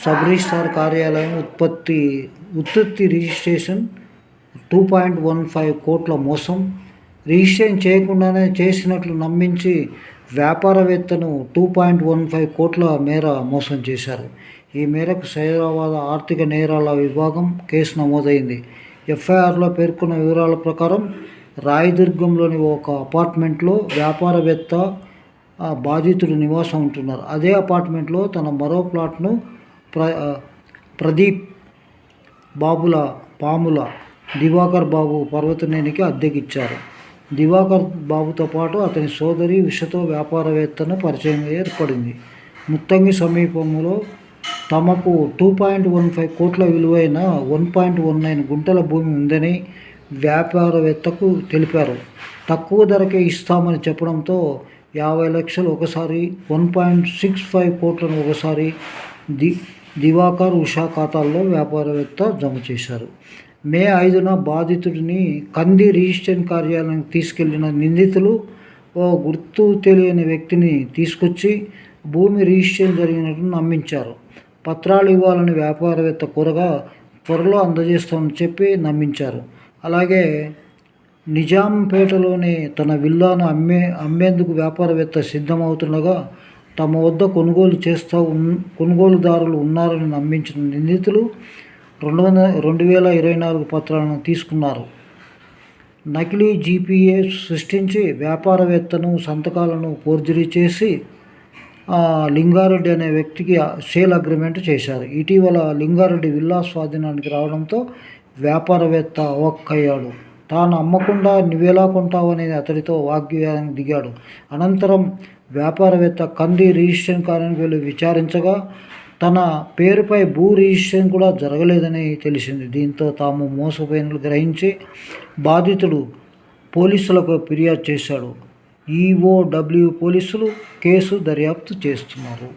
Sub registrar కార్యాలయం ఉత్పత్తి registration 2.15 కోట్ల మోసం. రిజిస్ట్రేషన్ చేయకుండానే చేసినట్లు నమ్మించి వ్యాపారవేత్తను 2.15 కోట్ల మేర మోసం చేశారు. ఈ మేరకు సైబరాబాద్ ఆర్థిక నేరాల విభాగం కేసు నమోదైంది. ఎఫ్ఐఆర్లో పేర్కొన్న వివరాల ప్రకారం రాయదుర్గంలోని ఒక అపార్ట్మెంట్లో వ్యాపారవేత్త బాధితుడు నివాసం ఉంటున్నారు. అదే అపార్ట్మెంట్లో తన మరో ప్లాట్ను ప్రదీప్ పాముల దివాకర్ బాబు పర్వతనేనికి అద్దెకిచ్చారు. దివాకర్ బాబుతో పాటు అతని సోదరి ఉషతో వ్యాపారవేత్తను పరిచయం ఏర్పడింది. ముత్తంగి సమీపంలో తమకు 2.15 కోట్ల విలువైన 1.19 గుంటల భూమి ఉందని వ్యాపారవేత్తకు తెలిపారు. తక్కువ ధరకే ఇస్తామని చెప్పడంతో 50 లక్షలు ఒకసారి, 1.65 కోట్లను ఒకసారి దివాకర్, ఉషా ఖాతాల్లో వ్యాపారవేత్త జమ చేశారు. మే 5న బాధితుడిని కంది రిజిస్ట్రేషన్ కార్యాలయానికి తీసుకెళ్లిన నిందితులు ఓ గుర్తు తెలియని వ్యక్తిని తీసుకొచ్చి భూమి రిజిస్ట్రేషన్ జరిగినట్టు నమ్మించారు. పత్రాలు ఇవ్వాలని వ్యాపారవేత్త కోరగా త్వరలో అందజేస్తామని చెప్పి నమ్మించారు. అలాగే నిజాంపేటలోని తన విల్లాను అమ్మేందుకు వ్యాపారవేత్త సిద్ధమవుతుండగా తమ వద్ద కొనుగోలుదారులు ఉన్నారని నమ్మించిన నిందితులు 2024 పత్రాలను తీసుకున్నారు. నకిలీ జీపీఏ సృష్టించి వ్యాపారవేత్తను సంతకాలను ఫోర్జరీ చేసి లింగారెడ్డి అనే వ్యక్తికి సేల్ అగ్రిమెంట్ చేశారు. ఇటీవల లింగారెడ్డి విల్లా స్వాధీనానికి రావడంతో వ్యాపారవేత్త అవాక్కయ్యాడు. తాను అమ్మకుండా నువ్వెలా కొంటావని అతడితో వాగ్వాదానికి దిగాడు. అనంతరం వ్యాపారవేత్త కంది రిజిస్ట్రేషన్ కార్యాలయానికి వెళ్ళి విచారించగా తన పేరుపై భూ రిజిస్ట్రేషన్ కూడా జరగలేదని తెలిసింది. దీంతో తాము మోసపోయినట్లు గ్రహించి బాధితుడు పోలీసులకు ఫిర్యాదు చేశాడు. ఈఓడబ్ల్యూ పోలీసులు కేసు దర్యాప్తు చేస్తున్నారు.